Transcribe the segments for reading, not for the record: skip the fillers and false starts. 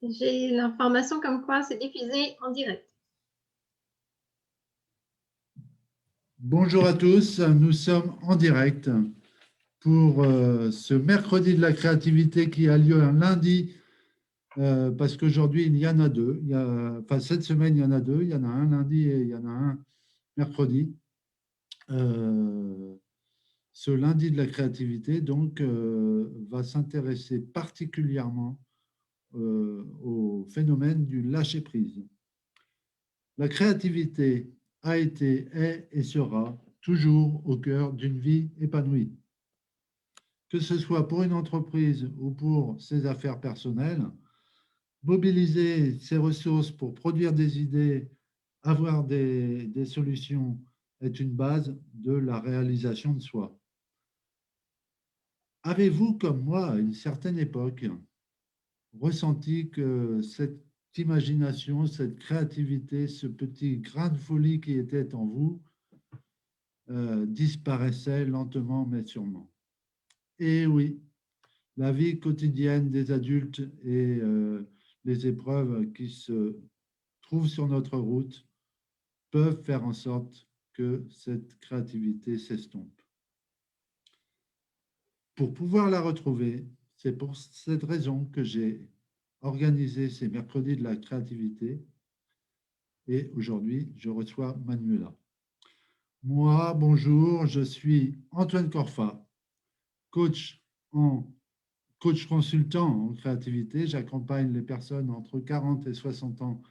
J'ai l'information comme quoi c'est diffusé en direct. Bonjour à tous, nous sommes en direct pour ce mercredi de la créativité qui a lieu un lundi, parce qu'aujourd'hui il y en a deux. Enfin, cette semaine il y en a deux, il y en a un lundi et il y en a un mercredi. Ce lundi de la créativité donc va s'intéresser particulièrement au phénomène du lâcher-prise. La créativité a été, est et sera toujours au cœur d'une vie épanouie. Que ce soit pour une entreprise ou pour ses affaires personnelles, mobiliser ses ressources pour produire des idées, avoir des solutions est une base de la réalisation de soi. Avez-vous, comme moi, à une certaine époque, ressenti que cette imagination, cette créativité, ce petit grain de folie qui était en vous disparaissait lentement mais sûrement? Et oui, la vie quotidienne des adultes et les épreuves qui se trouvent sur notre route peuvent faire en sorte que cette créativité s'estompe. Pour pouvoir la retrouver, c'est pour cette raison que j'ai organisé ces mercredis de la créativité et aujourd'hui, je reçois Manuela. Moi, bonjour, je suis Antoine Corfa, coach en coach consultant en créativité. J'accompagne les personnes entre 40 et 60 ans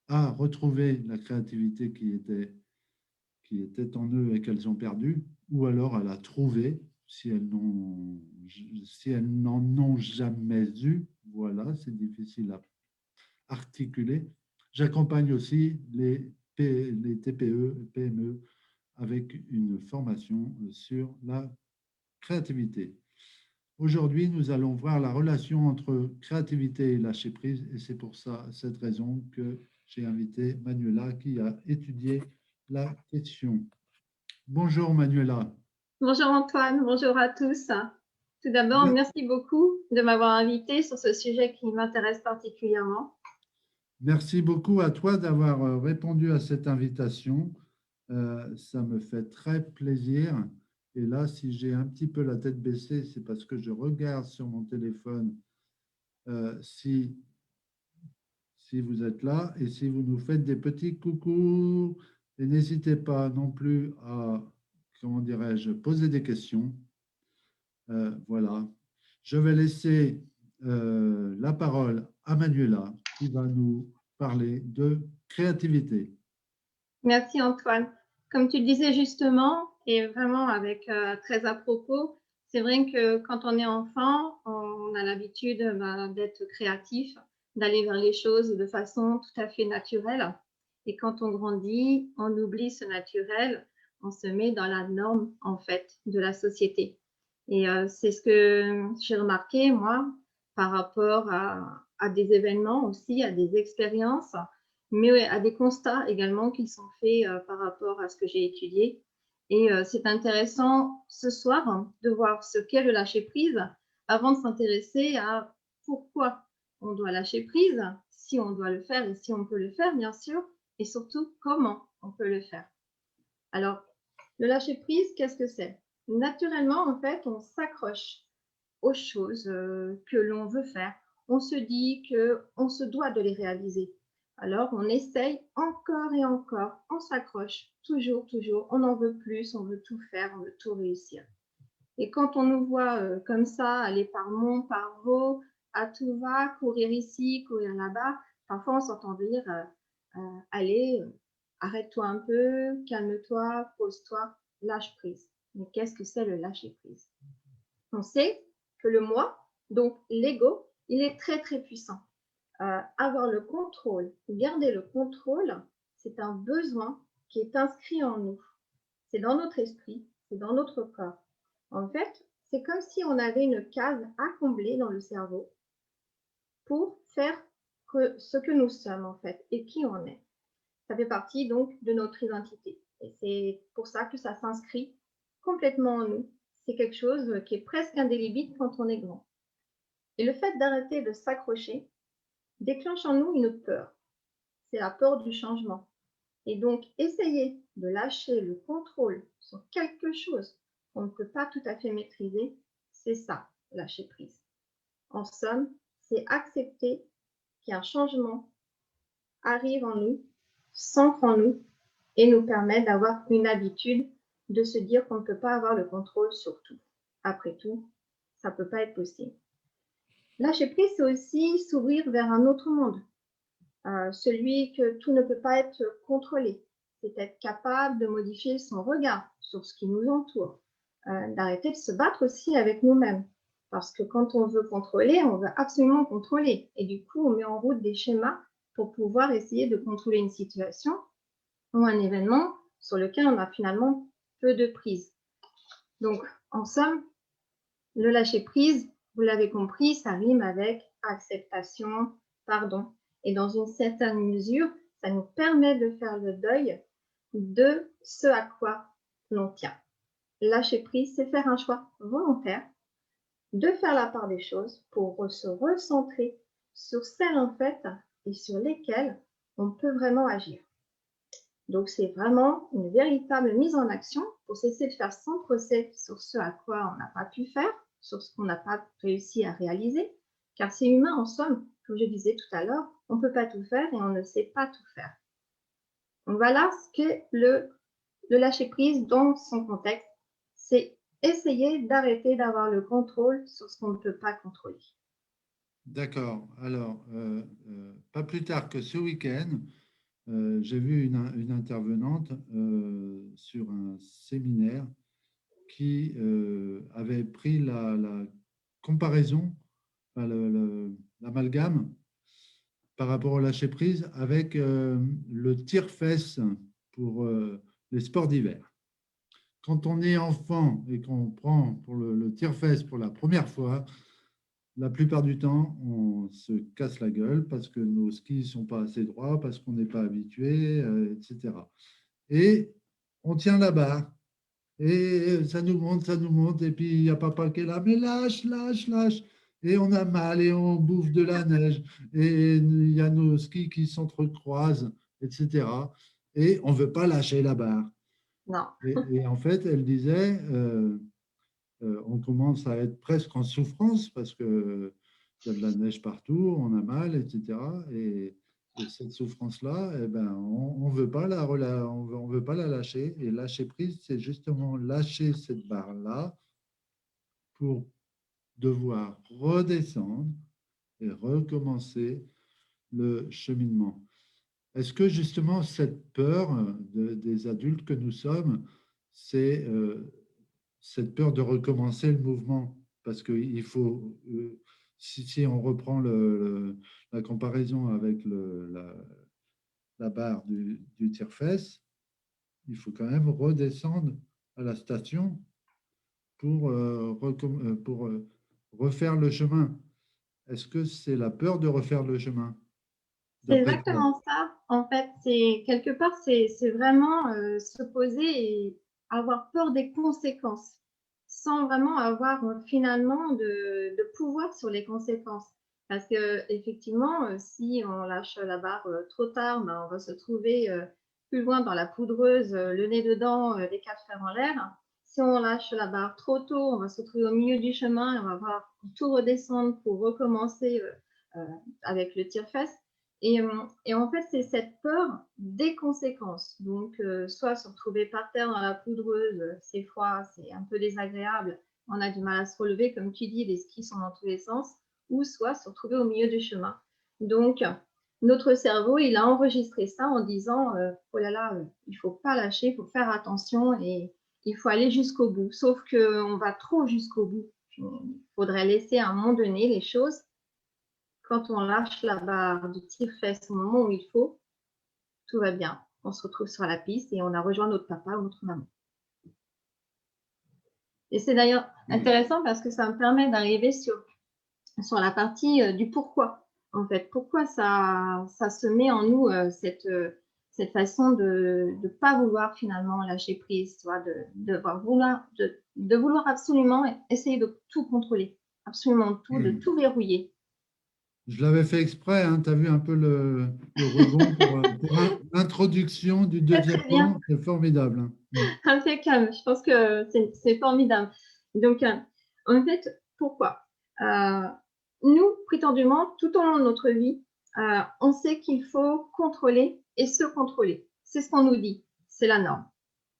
à retrouver la créativité qui était en eux et qu'elles ont perdue, ou alors à la trouver si elles n'en ont jamais eu. Voilà, c'est difficile à articuler. J'accompagne aussi les TPE, PME avec une formation sur la créativité. Aujourd'hui, nous allons voir la relation entre créativité et lâcher prise, et c'est pour cette raison que j'ai invité Manuela qui a étudié la question. Bonjour Manuela. Bonjour Antoine, bonjour à tous. Tout d'abord, merci beaucoup de m'avoir invité sur ce sujet qui m'intéresse particulièrement. Merci beaucoup à toi d'avoir répondu à cette invitation. Ça me fait très plaisir. Et là, si j'ai un petit peu la tête baissée, c'est parce que je regarde sur mon téléphone si vous êtes là et si vous nous faites des petits coucous. Et n'hésitez pas non plus à, comment dirais-je, poser des questions. Voilà. Je vais laisser la parole à Manuela qui va nous parler de créativité. Merci Antoine. Comme tu le disais justement, et vraiment avec très à propos, c'est vrai que quand on est enfant, on a l'habitude d'être créatif, d'aller vers les choses de façon tout à fait naturelle. Et quand on grandit, on oublie ce naturel, on se met dans la norme en fait de la société. Et c'est ce que j'ai remarqué moi par rapport à des événements aussi, à des expériences, mais à des constats également qui sont faits par rapport à ce que j'ai étudié. Et c'est intéressant ce soir de voir ce qu'est le lâcher prise avant de s'intéresser à pourquoi on doit lâcher prise, si on doit le faire et si on peut le faire, bien sûr, et surtout comment on peut le faire. Alors, le lâcher prise, qu'est-ce que c'est? Naturellement, en fait, on s'accroche aux choses que l'on veut faire. On se dit qu'on se doit de les réaliser. Alors, on essaye encore et encore, on s'accroche, toujours, toujours, on en veut plus, on veut tout faire, on veut tout réussir. Et quand on nous voit comme ça, aller par mont, par vaux, à tout va, courir ici, courir là-bas, parfois on s'entend dire allez, arrête-toi un peu, calme-toi, pose-toi, lâche prise. Mais qu'est-ce que c'est le lâcher prise? On sait que le moi, donc l'ego, il est très très puissant. Avoir le contrôle, garder le contrôle, c'est un besoin qui est inscrit en nous. C'est dans notre esprit, c'est dans notre corps. En fait, c'est comme si on avait une case à combler dans le cerveau pour faire ce que nous sommes en fait et qui on est. Ça fait partie donc de notre identité. Et c'est pour ça que ça s'inscrit complètement en nous. C'est quelque chose qui est presque indélébile quand on est grand. Et le fait d'arrêter de s'accrocher, déclenche en nous une peur. C'est la peur du changement. Et donc, essayer de lâcher le contrôle sur quelque chose qu'on ne peut pas tout à fait maîtriser, c'est ça, lâcher prise. En somme, c'est accepter qu'un changement arrive en nous, s'ancre en nous et nous permet d'avoir une habitude de se dire qu'on ne peut pas avoir le contrôle sur tout. Après tout, ça ne peut pas être possible. Lâcher prise, c'est aussi s'ouvrir vers un autre monde, celui que tout ne peut pas être contrôlé. C'est être capable de modifier son regard sur ce qui nous entoure, d'arrêter de se battre aussi avec nous-mêmes. Parce que quand on veut contrôler, on veut absolument contrôler. Et du coup, on met en route des schémas pour pouvoir essayer de contrôler une situation ou un événement sur lequel on a finalement peu de prise. Donc, en somme, le lâcher-prise, vous l'avez compris, ça rime avec acceptation, pardon. Et dans une certaine mesure, ça nous permet de faire le deuil de ce à quoi l'on tient. Lâcher prise, c'est faire un choix volontaire de faire la part des choses pour se recentrer sur celles en fait et sur lesquelles on peut vraiment agir. Donc, c'est vraiment une véritable mise en action pour cesser de faire sans procès sur ce à quoi on n'a pas pu faire, sur ce qu'on n'a pas réussi à réaliser, car c'est humain en somme, comme je disais tout à l'heure, on ne peut pas tout faire et on ne sait pas tout faire. Donc voilà ce qu'est le lâcher-prise dans son contexte, c'est essayer d'arrêter d'avoir le contrôle sur ce qu'on ne peut pas contrôler. D'accord. Alors, pas plus tard que ce week-end, j'ai vu une intervenante sur un séminaire qui avait pris la comparaison, enfin, l'amalgame par rapport au lâcher-prise avec le tire-fesse pour les sports d'hiver. Quand on est enfant et qu'on prend pour le tire-fesse pour la première fois, la plupart du temps, on se casse la gueule parce que nos skis ne sont pas assez droits, parce qu'on n'est pas habitué, etc. Et on tient la barre. Et ça nous monte, et puis il y a papa qui est là, mais lâche, lâche, lâche. Et on a mal, et on bouffe de la neige, et il y a nos skis qui s'entrecroisent, etc. Et on ne veut pas lâcher la barre. Non. Et en fait, elle disait, on commence à être presque en souffrance parce que il y a de la neige partout, on a mal, etc. Et cette souffrance-là, eh ben, on veut pas on veut pas la lâcher. Et lâcher prise, c'est justement lâcher cette barre-là pour devoir redescendre et recommencer le cheminement. Est-ce que justement cette peur des adultes que nous sommes, c'est cette peur de recommencer le mouvement? Parce qu'il faut, si on reprend la comparaison avec la barre du tire-fesse, il faut quand même redescendre à la station pour, refaire le chemin. Est-ce que c'est la peur de refaire le chemin, C'est d'après toi? exactement ça. En fait, c'est quelque part, c'est vraiment se poser et avoir peur des conséquences, sans vraiment avoir finalement de pouvoir sur les conséquences. Parce que effectivement, si on lâche la barre trop tard, ben, on va se trouver plus loin dans la poudreuse, le nez dedans, les quatre fers en l'air. Si on lâche la barre trop tôt, on va se trouver au milieu du chemin et on va voir tout redescendre pour recommencer avec le tire-fesse. Et en fait, c'est cette peur des conséquences. Donc, soit se retrouver par terre dans la poudreuse, c'est froid, c'est un peu désagréable, on a du mal à se relever, comme tu dis, les skis sont dans tous les sens, ou soit se retrouver au milieu du chemin. Donc, notre cerveau, il a enregistré ça en disant oh là là, il ne faut pas lâcher, il faut faire attention et il faut aller jusqu'au bout. Sauf qu'on va trop jusqu'au bout. Il faudrait laisser à un moment donné les choses quand on lâche la barre du tire-fesse au moment où il faut, tout va bien. On se retrouve sur la piste et on a rejoint notre papa ou notre maman. Et c'est d'ailleurs intéressant parce que ça me permet d'arriver sur la partie du pourquoi. En fait, pourquoi ça se met en nous cette façon de ne pas vouloir finalement lâcher prise, soit de vouloir absolument essayer de tout contrôler, absolument tout, de tout verrouiller. Je l'avais fait exprès, hein, tu as vu un peu le rebond pour l'introduction du Très, deuxième très bien. pan, c'est formidable. Hein. Impeccable. Je pense que c'est formidable. Donc, en fait, pourquoi nous, prétendument, tout au long de notre vie, on sait qu'il faut contrôler et se contrôler. C'est ce qu'on nous dit. C'est la norme.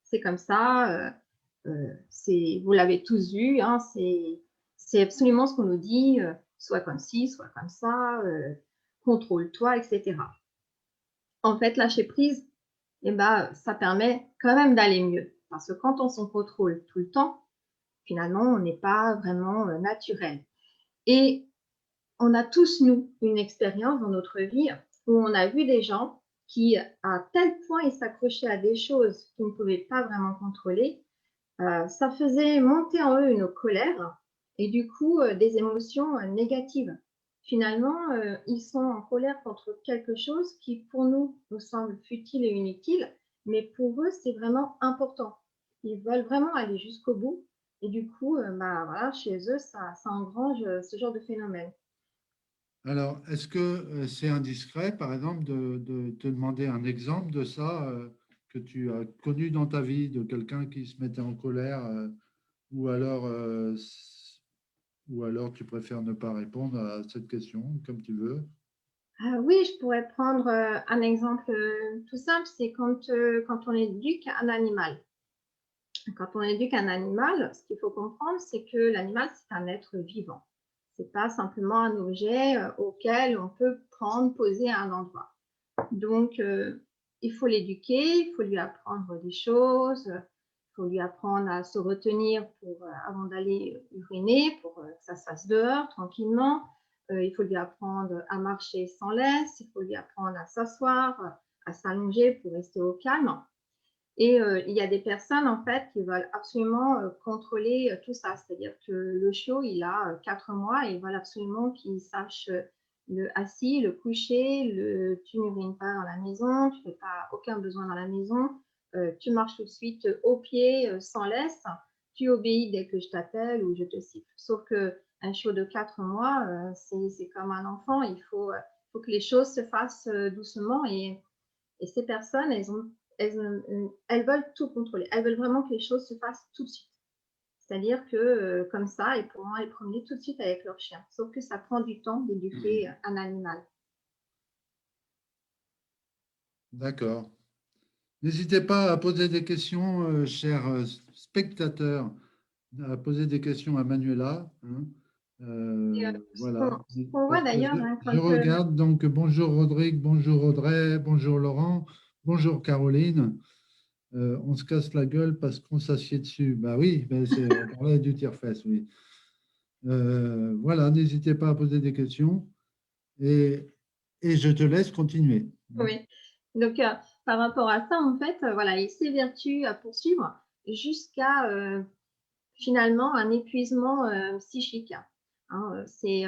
C'est comme ça. Vous l'avez tous vu. Hein, c'est absolument ce qu'on nous dit. Soit comme ci, soit comme ça. Contrôle-toi, etc. En fait, lâcher prise, eh ben, ça permet quand même d'aller mieux. Parce que quand on s'en contrôle tout le temps, finalement, on n'est pas vraiment naturel. Et on a tous, nous, une expérience dans notre vie où on a vu des gens qui, à tel point, ils s'accrochaient à des choses qu'ils ne pouvaient pas vraiment contrôler. Ça faisait monter en eux une colère et du coup des émotions négatives. Finalement, ils sont en colère contre quelque chose qui, pour nous, nous semble futile et inutile, mais pour eux, c'est vraiment important. Ils veulent vraiment aller jusqu'au bout et du coup, voilà, chez eux, ça engrange ce genre de phénomène. Alors, est-ce que c'est indiscret, par exemple, de te demander un exemple de ça que tu as connu dans ta vie, de quelqu'un qui se mettait en colère, ou alors, ou alors tu préfères ne pas répondre à cette question, comme tu veux? Oui, je pourrais prendre un exemple tout simple, c'est quand on éduque un animal. Quand on éduque un animal, ce qu'il faut comprendre, c'est que l'animal, c'est un être vivant. Ce n'est pas simplement un objet auquel on peut prendre, poser à un endroit. Donc, il faut l'éduquer, il faut lui apprendre des choses, il faut lui apprendre à se retenir avant d'aller uriner, pour que ça se fasse dehors tranquillement. Il faut lui apprendre à marcher sans laisse, il faut lui apprendre à s'asseoir, à s'allonger pour rester au calme. Et il y a des personnes, en fait, qui veulent absolument contrôler tout ça. C'est-à-dire que le chiot, il a 4 mois et ils veulent absolument qu'il sache le assis, le coucher, tu n'urines pas dans la maison, tu n'as pas aucun besoin dans la maison, tu marches tout de suite au pied, sans laisse, tu obéis dès que je t'appelle ou je te siffle. Sauf qu'un chiot de 4 mois, c'est comme un enfant, faut que les choses se fassent doucement et ces personnes, elles veulent tout contrôler. Elles veulent vraiment que les choses se fassent tout de suite. C'est-à-dire que comme ça, elles pourront aller promener tout de suite avec leur chien. Sauf que ça prend du temps d'éduquer un animal. D'accord. N'hésitez pas à poser des questions, chers spectateurs, à poser des questions à Manuela. Hein. Et, Voilà. ce qu'on voit Parce que d'ailleurs, hein, je regarde, donc bonjour Rodrigue, bonjour Audrey, bonjour Laurent, bonjour Caroline. On se casse la gueule parce qu'on s'assied dessus. Bah oui, ben on parlait du tire-fesse, oui. Voilà, n'hésitez pas à poser des questions et, et je te laisse continuer. oui. Donc, par rapport à ça, en fait, voilà, il s'évertue à poursuivre jusqu'à finalement un épuisement psychique. Hein, c'est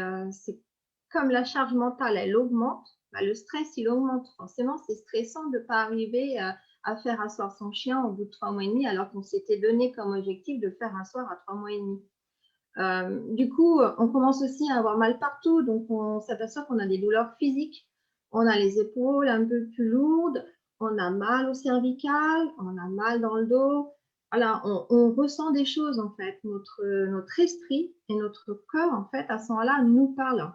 comme la charge mentale, elle augmente, bah, le stress, il augmente. Forcément, c'est stressant de ne pas arriver à faire asseoir son chien au bout de 3 mois et demi, alors qu'on s'était donné comme objectif de faire asseoir à 3 mois et demi. Du coup, on commence aussi à avoir mal partout, donc on s'aperçoit qu'on a des douleurs physiques. On a les épaules un peu plus lourdes, on a mal au cervical, on a mal dans le dos. Voilà, on ressent des choses en fait. Notre esprit et notre corps, en fait, à ce moment-là, nous parlent.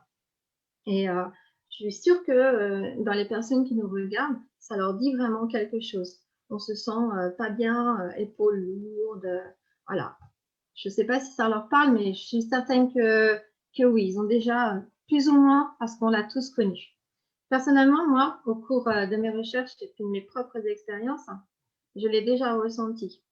Et je suis sûre que dans les personnes qui nous regardent, ça leur dit vraiment quelque chose. On se sent pas bien, épaules lourdes, voilà. Je ne sais pas si ça leur parle, mais je suis certaine que oui, ils ont déjà plus ou moins, parce qu'on l'a tous connu. Personnellement, moi, au cours de mes recherches et de mes propres expériences, je l'ai déjà ressenti.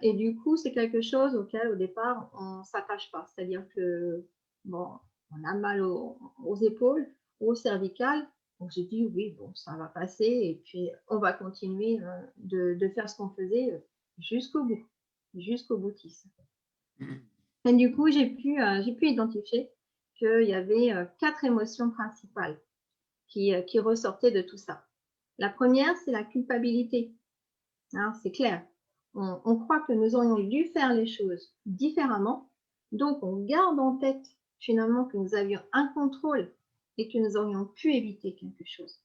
Et du coup, c'est quelque chose auquel, au départ, on ne s'attache pas. C'est-à-dire que, bon, on a mal aux épaules, aux cervicales. Donc, j'ai dit, oui, bon, ça va passer. Et puis, on va continuer de faire ce qu'on faisait jusqu'au boutiste. Et du coup, j'ai pu identifier qu'il y avait 4 émotions principales qui ressortaient de tout ça. La première, c'est la culpabilité. Hein, c'est clair. On croit que nous aurions dû faire les choses différemment. Donc, on garde en tête finalement que nous avions un contrôle et que nous aurions pu éviter quelque chose.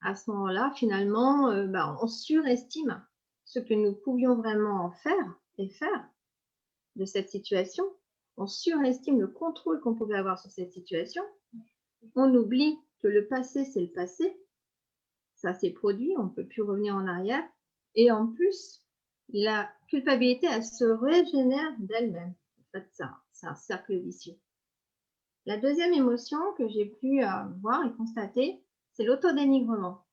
À ce moment-là, finalement, on surestime ce que nous pouvions vraiment en faire et faire de cette situation. On surestime le contrôle qu'on pouvait avoir sur cette situation. On oublie que le passé, c'est le passé. Ça s'est produit, on ne peut plus revenir en arrière. Et en plus, la culpabilité, elle se régénère d'elle-même. En fait, c'est un cercle vicieux. La deuxième émotion que j'ai pu voir et constater, c'est l'autodénigrement.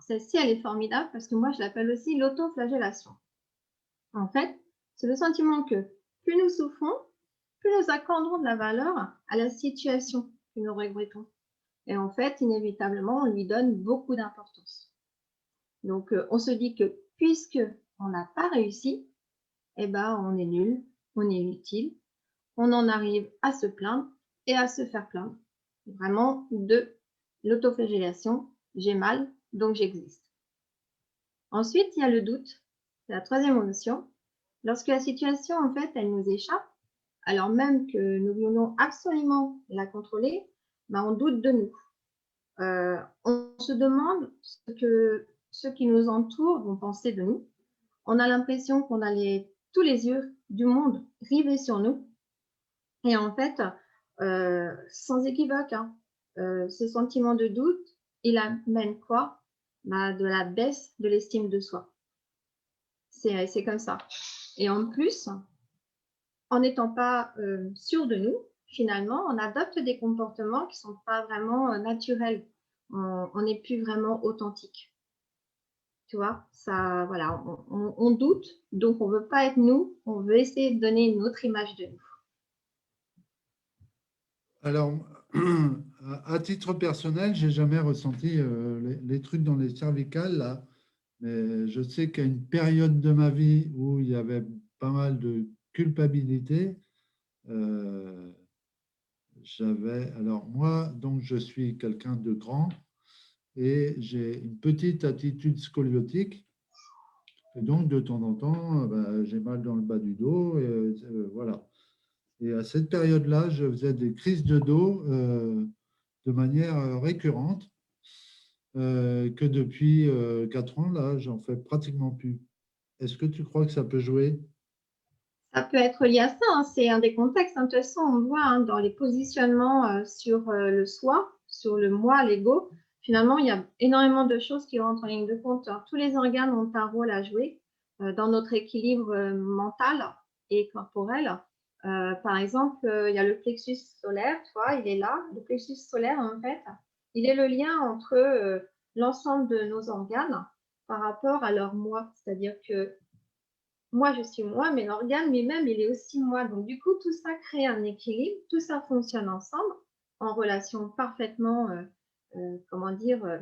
Celle-ci, elle est formidable parce que moi, je l'appelle aussi l'autoflagellation. En fait, c'est le sentiment que plus nous souffrons, plus nous accordons de la valeur à la situation que nous regrettons. Et en fait, inévitablement, on lui donne beaucoup d'importance. Donc, on se dit que puisque on n'a pas réussi, eh ben, on est nul, on est inutile, on en arrive à se plaindre et à se faire plaindre. Vraiment de l'autoflagellation, j'ai mal, donc j'existe. Ensuite, il y a le doute, c'est la troisième émotion. Lorsque la situation, en fait, elle nous échappe, alors même que nous voulons absolument la contrôler, on doute de nous. On se demande ce que ceux qui nous entourent vont penser de nous. On a l'impression qu'on a tous les yeux du monde rivés sur nous. Et en fait, sans équivoque, ce sentiment de doute, il amène quoi? De la baisse de l'estime de soi. C'est comme ça. Et en plus, en n'étant pas sûr de nous, finalement, on adopte des comportements qui ne sont pas vraiment naturels. On n'est plus vraiment authentique. Tu vois, ça, voilà, on doute, donc on ne veut pas être nous, on veut essayer de donner une autre image de nous. Alors, à titre personnel, j'ai jamais ressenti les trucs dans les cervicales, là, mais je sais qu'à une période de ma vie où il y avait pas mal de culpabilité, euh, alors moi, donc je suis quelqu'un de grand et j'ai une petite attitude scoliotique. Et donc, de temps en temps, j'ai mal dans le bas du dos. Et, voilà. Et à cette période-là, je faisais des crises de dos de manière récurrente, que depuis 4 ans, là, j'en fais pratiquement plus. Est-ce que tu crois que ça peut jouer? Ça peut être lié à ça, hein, c'est un des contextes. De toute façon, on voit dans les positionnements sur le soi, sur le moi, l'ego, finalement, il y a énormément de choses qui rentrent en ligne de compte. Alors, tous les organes ont un rôle à jouer dans notre équilibre mental et corporel. Par exemple, il y a le plexus solaire, tu vois, il est là. Le plexus solaire, en fait, il est le lien entre l'ensemble de nos organes par rapport à leur moi. C'est-à-dire que moi, je suis moi, mais l'organe lui-même, il est aussi moi. Donc, du coup, tout ça crée un équilibre, tout ça fonctionne ensemble, en relation parfaitement, comment dire,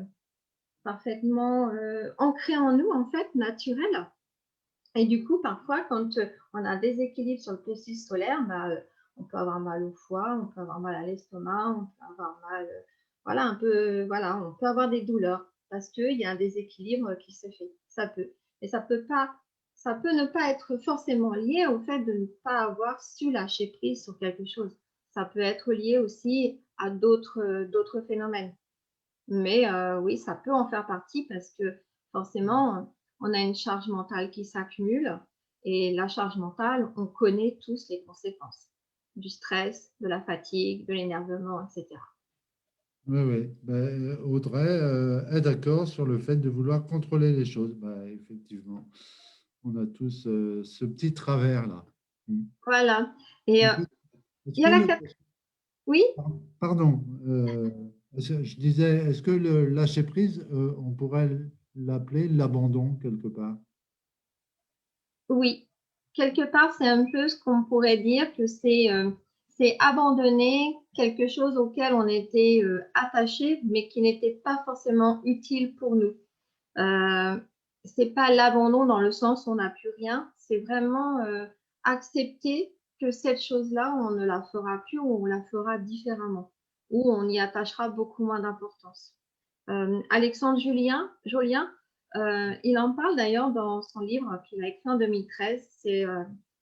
parfaitement ancrée en nous, en fait, naturelle. Et du coup, parfois, quand on a un déséquilibre sur le plexus solaire, on peut avoir mal au foie, on peut avoir mal à l'estomac, on peut avoir mal, voilà, un peu, voilà, on peut avoir des douleurs parce qu'il y a un déséquilibre qui se fait. Ça peut. Et ça peut ne pas être forcément lié au fait de ne pas avoir su lâcher prise sur quelque chose. Ça peut être lié aussi à d'autres phénomènes. Mais oui, ça peut en faire partie parce que forcément, on a une charge mentale qui s'accumule et la charge mentale, on connaît tous les conséquences du stress, de la fatigue, de l'énervement, etc. Oui, oui. Audrey est d'accord sur le fait de vouloir contrôler les choses. Effectivement, on a tous ce petit travers-là. Mm. Voilà. Et Est-ce il y a que la le, quatre. Oui, pardon, je disais, est-ce que le lâcher prise, on pourrait l'appeler l'abandon quelque part? oui. Quelque part, c'est un peu ce qu'on pourrait dire que c'est abandonner quelque chose auquel on était attaché, mais qui n'était pas forcément utile pour nous. Euh, c'est pas l'abandon dans le sens où on n'a plus rien, c'est vraiment accepter que cette chose-là, on ne la fera plus ou on la fera différemment, ou on y attachera beaucoup moins d'importance. Alexandre Jolien, il en parle d'ailleurs dans son livre qu'il a écrit en 2013, c'est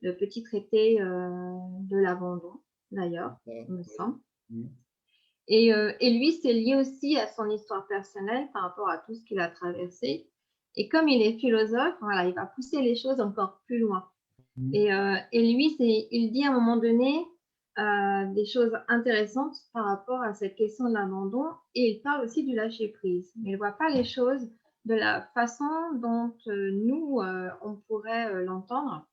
le petit traité de l'abandon, d'ailleurs, Ah, il me oui. semble. Mm. Et lui, c'est lié aussi à son histoire personnelle par rapport à tout ce qu'il a traversé. Et comme il est philosophe, voilà, il va pousser les choses encore plus loin. Et lui, il dit à un moment donné des choses intéressantes par rapport à cette question de l'abandon. Et il parle aussi du lâcher-prise. Mais il ne voit pas les choses de la façon dont nous, on pourrait l'entendre.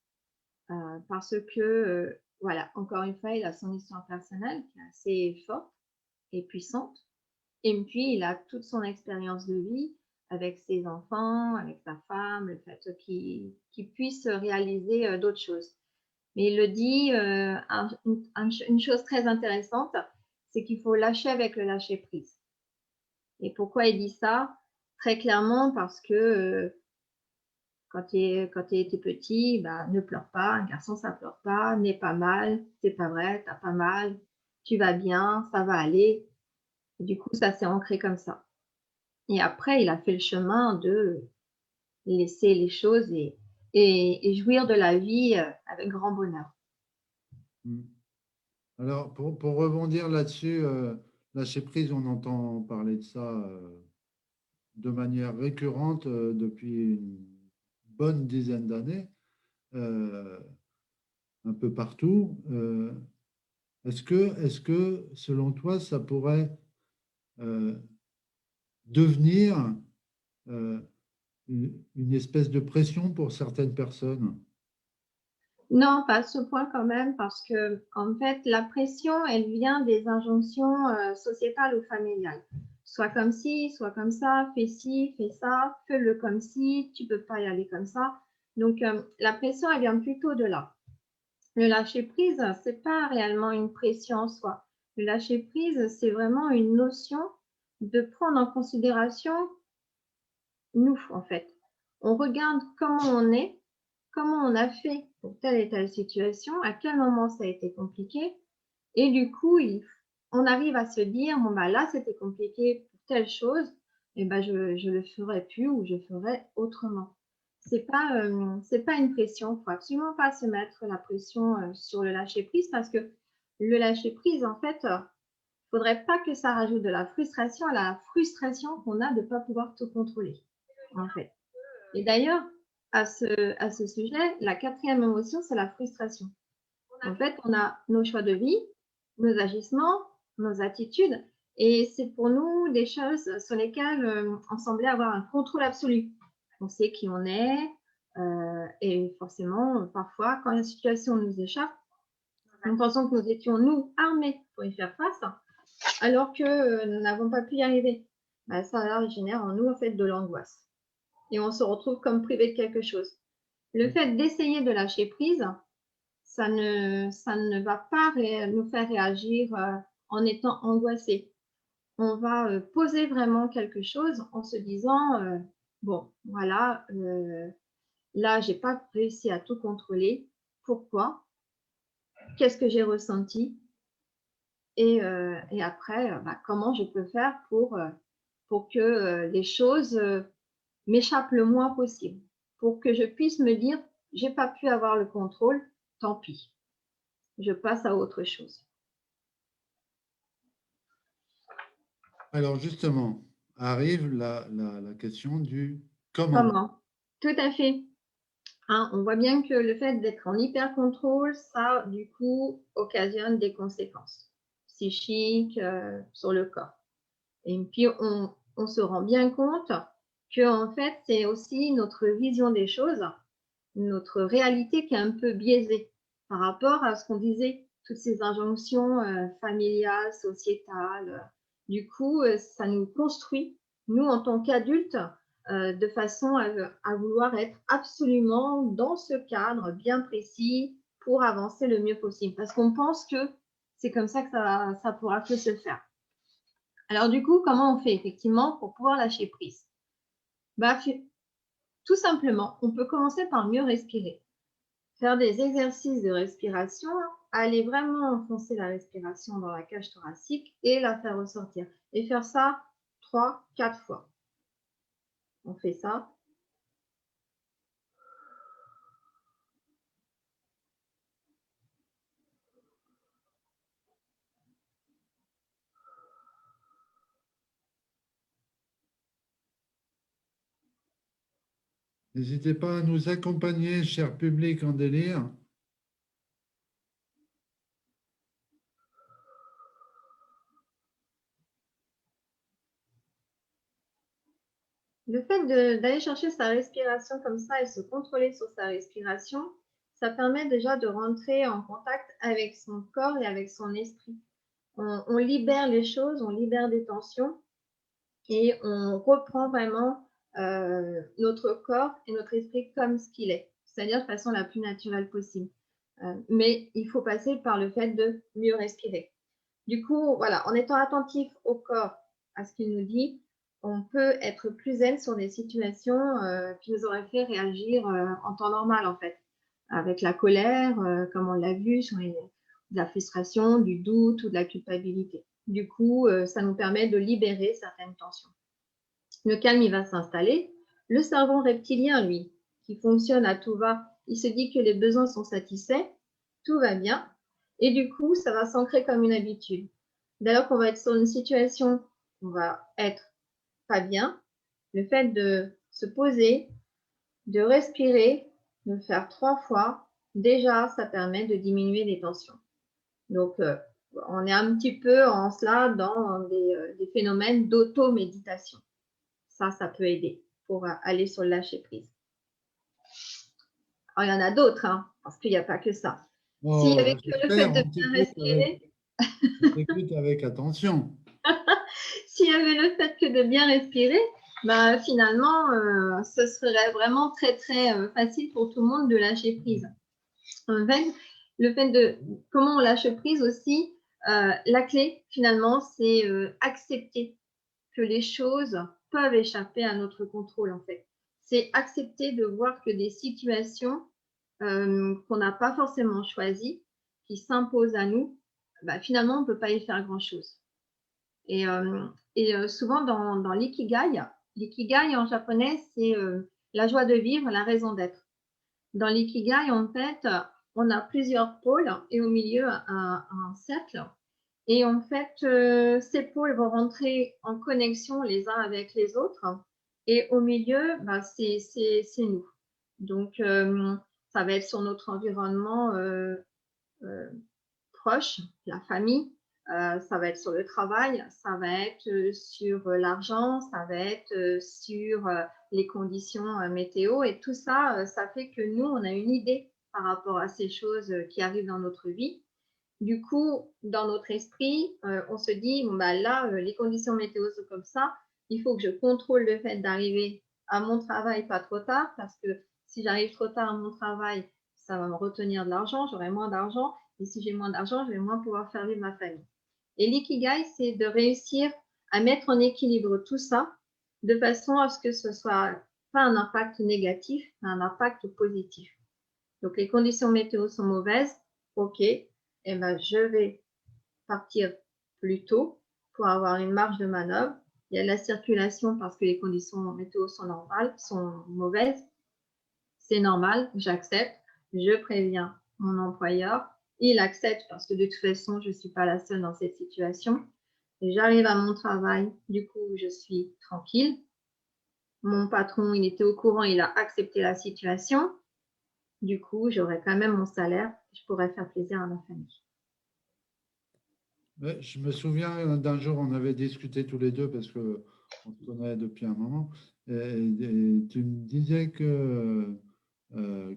Parce que, voilà, encore une fois, il a son histoire personnelle qui est assez forte et puissante. Et puis, il a toute son expérience de vie avec ses enfants, avec sa femme, le fait qu'il puisse réaliser d'autres choses. Mais il le dit, une chose très intéressante, c'est qu'il faut lâcher avec le lâcher-prise. Et pourquoi il dit ça? Très clairement parce que quand tu étais petit, bah, ne pleure pas, un garçon ça pleure pas, n'aie pas mal, c'est pas vrai, t'as pas mal, tu vas bien, ça va aller. Et du coup, ça s'est ancré comme ça. Et après, il a fait le chemin de laisser les choses et jouir de la vie avec grand bonheur. Alors, pour rebondir là-dessus, lâcher prise, on entend parler de ça de manière récurrente depuis une bonne dizaine d'années, un peu partout. Est-ce que, selon toi, ça pourrait euh, devenir euh, une espèce de pression pour certaines personnes? Non, pas à ce point quand même, parce que en fait, la pression, elle vient des injonctions sociétales ou familiales. Soit comme ci, soit comme ça, fais ci, fais ça, fais-le comme ci, tu peux pas y aller comme ça. Donc, la pression, elle vient plutôt de là. Le lâcher prise, c'est pas réellement une pression en soi. Le lâcher prise, c'est vraiment une notion de prendre en considération nous, en fait. On regarde comment on est, comment on a fait pour telle et telle situation, à quel moment ça a été compliqué, et du coup, on arrive à se dire, bon, bah là, c'était compliqué pour telle chose, et ben je le ferai plus ou je ferai autrement. C'est pas une pression. Il faut absolument pas se mettre la pression sur le lâcher prise parce que le lâcher prise, en fait, faudrait pas que ça rajoute de la frustration à la frustration qu'on a de ne pas pouvoir tout contrôler, en fait. Et d'ailleurs, à ce sujet, la quatrième émotion, c'est la frustration. En fait, on a nos choix de vie, nos agissements, nos attitudes, et c'est pour nous des choses sur lesquelles on semblait avoir un contrôle absolu. On sait qui on est, et forcément, parfois, quand la situation nous échappe, nous pensons que nous étions, nous, armés pour y faire face, alors que nous n'avons pas pu y arriver. Ben, ça génère en nous, en fait, de l'angoisse. Et on se retrouve comme privé de quelque chose. Le fait d'essayer de lâcher prise, ça ne va pas nous faire réagir en étant angoissé. On va poser vraiment quelque chose en se disant bon, voilà, là, j'ai pas réussi à tout contrôler. Pourquoi? Qu'est-ce que j'ai ressenti? Et après, bah, comment je peux faire pour que les choses m'échappent le moins possible, pour que je puisse me dire, j'ai pas pu avoir le contrôle, tant pis, je passe à autre chose. Alors justement, arrive la question du comment. Comment? Tout à fait. Hein, on voit bien que le fait d'être en hyper contrôle, ça, du coup, occasionne des conséquences psychiques sur le corps. Et puis, on se rend bien compte que, en fait, c'est aussi notre vision des choses, notre réalité qui est un peu biaisée par rapport à ce qu'on disait, toutes ces injonctions familiales, sociétales. Du coup, ça nous construit, nous, en tant qu'adultes, de façon à vouloir être absolument dans ce cadre bien précis pour avancer le mieux possible. Parce qu'on pense que c'est comme ça que ça pourra que se faire. Alors du coup, comment on fait effectivement pour pouvoir lâcher prise? Bah, tout simplement, on peut commencer par mieux respirer. Faire des exercices de respiration, aller vraiment enfoncer la respiration dans la cage thoracique et la faire ressortir. Et faire ça 3-4 fois. On fait ça. N'hésitez pas à nous accompagner, cher public en délire. Le fait d'aller chercher sa respiration comme ça et se contrôler sur sa respiration, ça permet déjà de rentrer en contact avec son corps et avec son esprit. On libère les choses, on libère des tensions et on reprend vraiment notre corps et notre esprit comme ce qu'il est, c'est-à-dire de façon la plus naturelle possible. Mais il faut passer par le fait de mieux respirer. Du coup, voilà, en étant attentif au corps, à ce qu'il nous dit, on peut être plus zen sur des situations qui nous auraient fait réagir en temps normal, en fait, avec la colère, comme on l'a vu, sur de la frustration, du doute ou de la culpabilité. Du coup, ça nous permet de libérer certaines tensions. Le calme, il va s'installer. Le cerveau reptilien, lui, qui fonctionne à tout va, il se dit que les besoins sont satisfaits, tout va bien, et du coup, ça va s'ancrer comme une habitude. Dès lors qu'on va être sur une situation où on va être pas bien, le fait de se poser, de respirer, de le faire 3 fois, déjà, ça permet de diminuer les tensions. Donc, on est un petit peu en cela dans des phénomènes d'auto-méditation. Ça peut aider pour aller sur le lâcher prise. Alors, il y en a d'autres, hein, parce qu'il n'y a pas que ça. S'il n'y Oh, avait que le fait j'espère, de bien respirer, on t'écoute avec attention. s'il y avait le fait que de bien respirer, bah, finalement, ce serait vraiment très, très facile pour tout le monde de lâcher prise. En fait, le fait de comment on lâche prise aussi, la clé, finalement, c'est accepter que les choses peuvent échapper à notre contrôle, en fait. C'est accepter de voir que des situations qu'on n'a pas forcément choisies, qui s'imposent à nous, bah, finalement, on ne peut pas y faire grand-chose. Et, souvent, dans l'ikigai en japonais, c'est la joie de vivre, la raison d'être. Dans l'ikigai, en fait, on a plusieurs pôles et au milieu, un cercle. Et en fait, ces pôles vont rentrer en connexion les uns avec les autres. Et au milieu, bah, c'est nous. Donc, ça va être sur notre environnement proche, la famille, ça va être sur le travail, ça va être sur l'argent, ça va être sur les conditions météo. Et tout ça, ça fait que nous, on a une idée par rapport à ces choses qui arrivent dans notre vie. Du coup, dans notre esprit, on se dit, bon, bah, là, les conditions météo sont comme ça, il faut que je contrôle le fait d'arriver à mon travail pas trop tard, parce que si j'arrive trop tard à mon travail, ça va me retenir de l'argent, j'aurai moins d'argent, et si j'ai moins d'argent, je vais moins pouvoir faire vivre ma famille. Et l'ikigai, c'est de réussir à mettre en équilibre tout ça, de façon à ce que ce soit pas un impact négatif, mais un impact positif. Donc, les conditions météo sont mauvaises, ok, eh ben, je vais partir plus tôt pour avoir une marge de manœuvre. Il y a la circulation parce que les conditions météo sont normales, sont mauvaises. C'est normal, j'accepte. Je préviens mon employeur. Il accepte parce que de toute façon, je ne suis pas la seule dans cette situation. J'arrive à mon travail, du coup, je suis tranquille. Mon patron, il était au courant, il a accepté la situation. Du coup, j'aurai quand même mon salaire. Je pourrais faire plaisir à ma famille. Ouais, je me souviens d'un jour, on avait discuté tous les deux parce que on se connaît depuis un moment. Et tu me disais que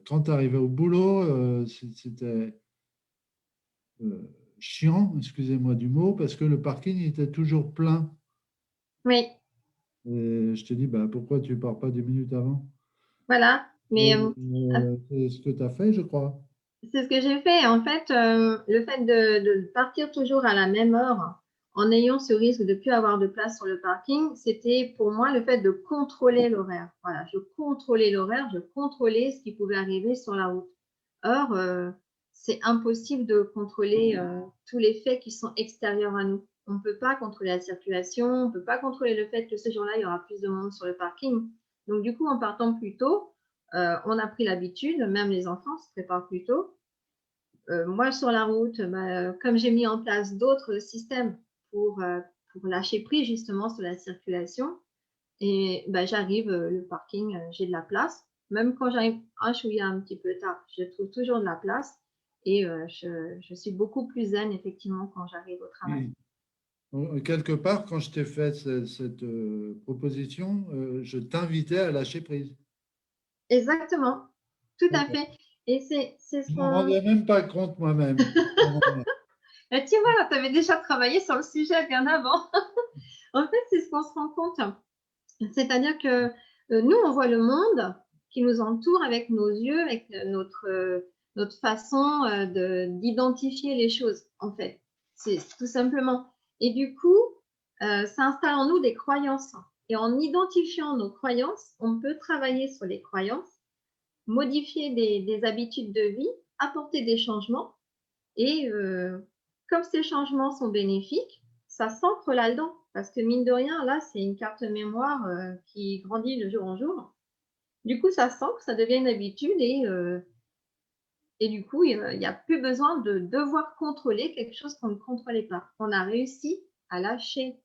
quand tu arrivais au boulot, c'était euh, chiant, excusez-moi du mot, parce que le parking était toujours plein. Oui, Et je te dis, bah, pourquoi tu pars pas 10 minutes avant? voilà. Mais Et c'est ce que tu as fait, je crois. c'est ce que j'ai fait. En fait, le fait de partir toujours à la même heure en ayant ce risque de ne plus avoir de place sur le parking, c'était pour moi le fait de contrôler l'horaire. Voilà, je contrôlais l'horaire, je contrôlais ce qui pouvait arriver sur la route. Or, c'est impossible de contrôler tous les faits qui sont extérieurs à nous. On ne peut pas contrôler la circulation, on ne peut pas contrôler le fait que ce jour-là, il y aura plus de monde sur le parking. Donc, du coup, en partant plus tôt, on a pris l'habitude, même les enfants se préparent plus tôt. Moi, sur la route, bah, comme j'ai mis en place d'autres systèmes pour lâcher prise justement sur la circulation, et bah, j'arrive, le parking, j'ai de la place. Même quand j'arrive un chouïa un petit peu tard, je trouve toujours de la place et je suis beaucoup plus zen, effectivement, quand j'arrive au travail. Quelque part, quand je t'ai fait cette, proposition, je t'invitais à lâcher prise. Exactement, tout à D'accord. fait. Et c'est ce Je m'en qu'on… rendais même pas compte moi-même. Et tu vois, tu avais déjà travaillé sur le sujet bien avant. En fait, c'est ce qu'on se rend compte. C'est-à-dire que nous, on voit le monde qui nous entoure avec nos yeux, avec notre façon d'identifier les choses, en fait. C'est tout simplement. Et du coup, ça installe en nous des croyances. Et en identifiant nos croyances, on peut travailler sur les croyances, modifier des habitudes de vie, apporter des changements. Et comme ces changements sont bénéfiques, ça s'ancre là-dedans. Parce que mine de rien, là, c'est une carte mémoire qui grandit de jour en jour. Du coup, ça s'ancre, ça devient une habitude et du coup, il n'y a plus besoin de devoir contrôler quelque chose qu'on ne contrôlait pas. On a réussi à lâcher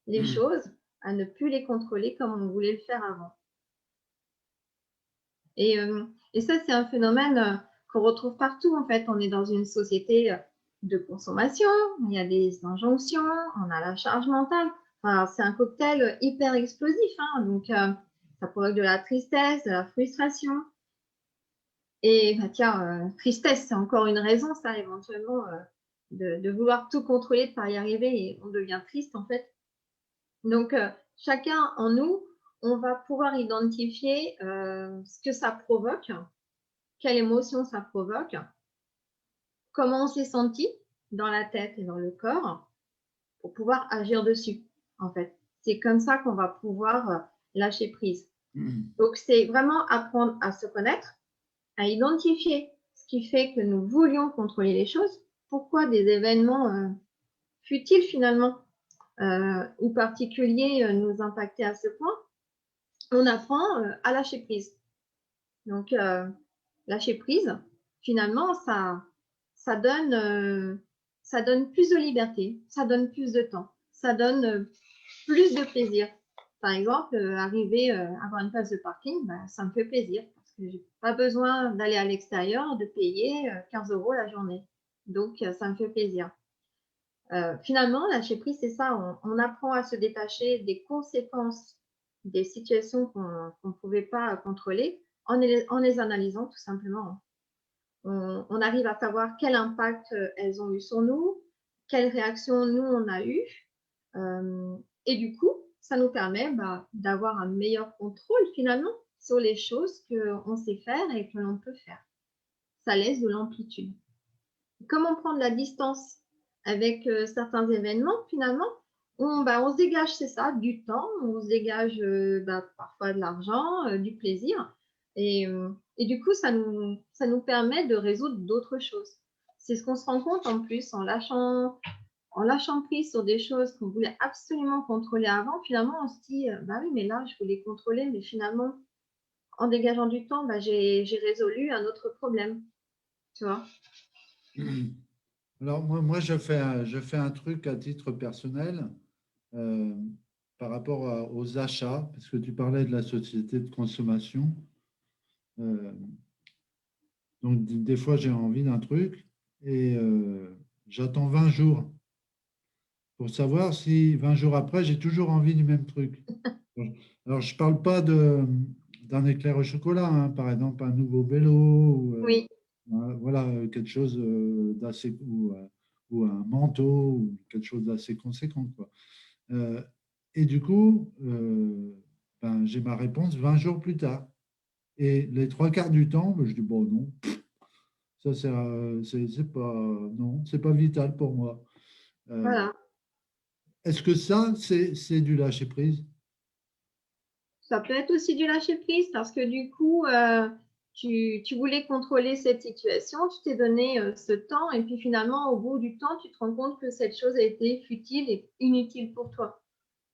les choses, à ne plus les contrôler comme on voulait le faire avant. Et ça, c'est un phénomène qu'on retrouve partout. En fait, on est dans une société de consommation, il y a des injonctions, on a la charge mentale. Enfin, c'est un cocktail hyper explosif, hein, donc ça provoque de la tristesse, de la frustration. Et bah, tiens, tristesse, c'est encore une raison, ça, éventuellement, de vouloir tout contrôler, de ne pas y arriver, et on devient triste, en fait. Donc, chacun en nous, on va pouvoir identifier ce que ça provoque, quelle émotion ça provoque, comment on s'est senti dans la tête et dans le corps pour pouvoir agir dessus, en fait. C'est comme ça qu'on va pouvoir lâcher prise. Donc, c'est vraiment apprendre à se connaître, à identifier ce qui fait que nous voulions contrôler les choses, pourquoi des événements futiles finalement ou particuliers nous impactaient à ce point. On apprend à lâcher prise. Donc, lâcher prise, finalement, ça donne plus de liberté, ça donne plus de temps, ça donne plus de plaisir. Par exemple, arriver à avoir une place de parking, bah, ça me fait plaisir parce que j'ai pas besoin d'aller à l'extérieur, de payer 15 € la journée. Donc, ça me fait plaisir. Finalement, lâcher prise, c'est ça, on apprend à se détacher des conséquences des situations qu'on ne pouvait pas contrôler en les analysant tout simplement. On arrive à savoir quel impact elles ont eu sur nous, quelles réactions nous on a eu. Et du coup, ça nous permet d'avoir un meilleur contrôle finalement sur les choses qu'on sait faire et que l'on peut faire. Ça laisse de l'amplitude. Comment prendre la distance avec certains événements finalement? On se dégage, c'est ça, du temps, on se dégage parfois de l'argent, du plaisir. Et du coup, ça nous permet de résoudre d'autres choses. C'est ce qu'on se rend compte en plus en lâchant prise sur des choses qu'on voulait absolument contrôler avant. Finalement, on se dit, bah oui, mais là, je voulais contrôler, mais finalement, en dégageant du temps, j'ai résolu un autre problème. Tu vois? Alors, moi je fais un truc à titre personnel euh, par rapport aux achats, parce que tu parlais de la société de consommation. Euh, donc, des fois, j'ai envie d'un truc et j'attends 20 jours pour savoir si 20 jours après, j'ai toujours envie du même truc. Alors, je ne parle pas d'un éclair au chocolat, hein, par exemple, un nouveau vélo, ou, Oui. voilà, quelque chose d'assez, ou un manteau, ou quelque chose d'assez conséquent, quoi. Euh, et du coup, j'ai ma réponse 20 jours plus tard. Et les trois quarts du temps, je dis, bon, non, ça, c'est pas, non, c'est pas vital pour moi. Euh, Voilà. Est-ce que ça, c'est du lâcher prise? Ça peut être aussi du lâcher prise parce que du coup, tu voulais contrôler cette situation, tu t'es donné ce temps et puis finalement, au bout du temps, tu te rends compte que cette chose a été futile et inutile pour toi.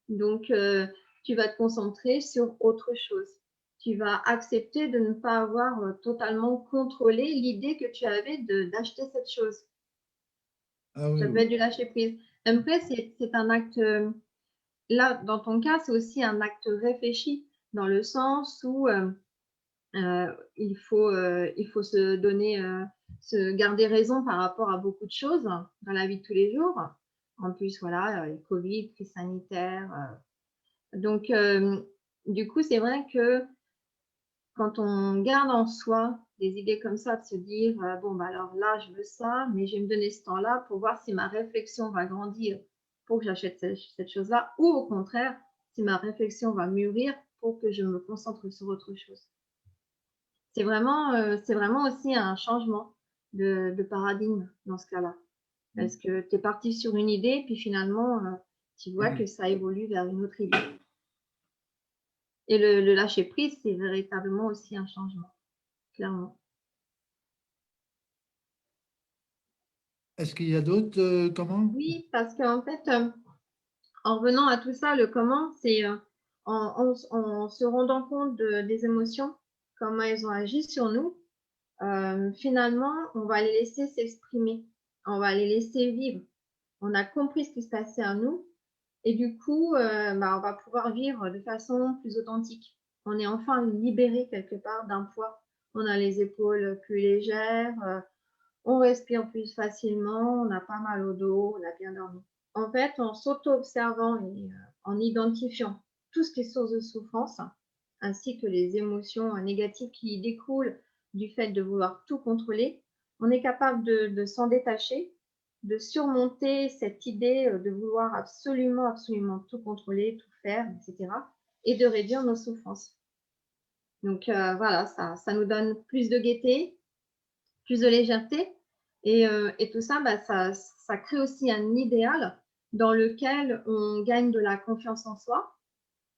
Donc, tu vas te concentrer sur autre chose. Tu vas accepter de ne pas avoir totalement contrôlé l'idée que tu avais d'acheter cette chose. Ah oui, Ça peut oui. être du lâcher prise. Après, c'est un acte, là, dans ton cas, c'est aussi un acte réfléchi dans le sens où il faut se garder raison par rapport à beaucoup de choses dans la vie de tous les jours. En plus, voilà, les Covid, crise sanitaire. Donc, du coup, c'est vrai que quand on garde en soi des idées comme ça, de se dire, bon, bah, alors là, je veux ça, mais je vais me donner ce temps-là pour voir si ma réflexion va grandir pour que j'achète cette chose-là, ou au contraire, si ma réflexion va mûrir pour que je me concentre sur autre chose. C'est vraiment aussi un changement de paradigme dans ce cas-là. Parce que tu es parti sur une idée, puis finalement, tu vois que ça évolue vers une autre idée. Et le lâcher prise, c'est véritablement aussi un changement, clairement. Est-ce qu'il y a d'autres comment? Oui, parce qu'en fait, en revenant à tout ça, le comment, c'est en se rendant compte des émotions, comment elles ont agi sur nous. Finalement, on va les laisser s'exprimer, on va les laisser vivre. On a compris ce qui se passait à nous et du coup, bah, on va pouvoir vivre de façon plus authentique. On est enfin libéré quelque part d'un poids. On a les épaules plus légères, on respire plus facilement, on n'a pas mal au dos, on a bien dormi. En fait, en s'auto-observant et en identifiant tout ce qui est source de souffrance, ainsi que les émotions négatives qui découlent du fait de vouloir tout contrôler, on est capable de s'en détacher, de surmonter cette idée de vouloir absolument, absolument tout contrôler, tout faire, etc. et de réduire nos souffrances. Donc voilà, ça nous donne plus de gaieté, plus de légèreté et tout ça, bah, ça crée aussi un idéal dans lequel on gagne de la confiance en soi.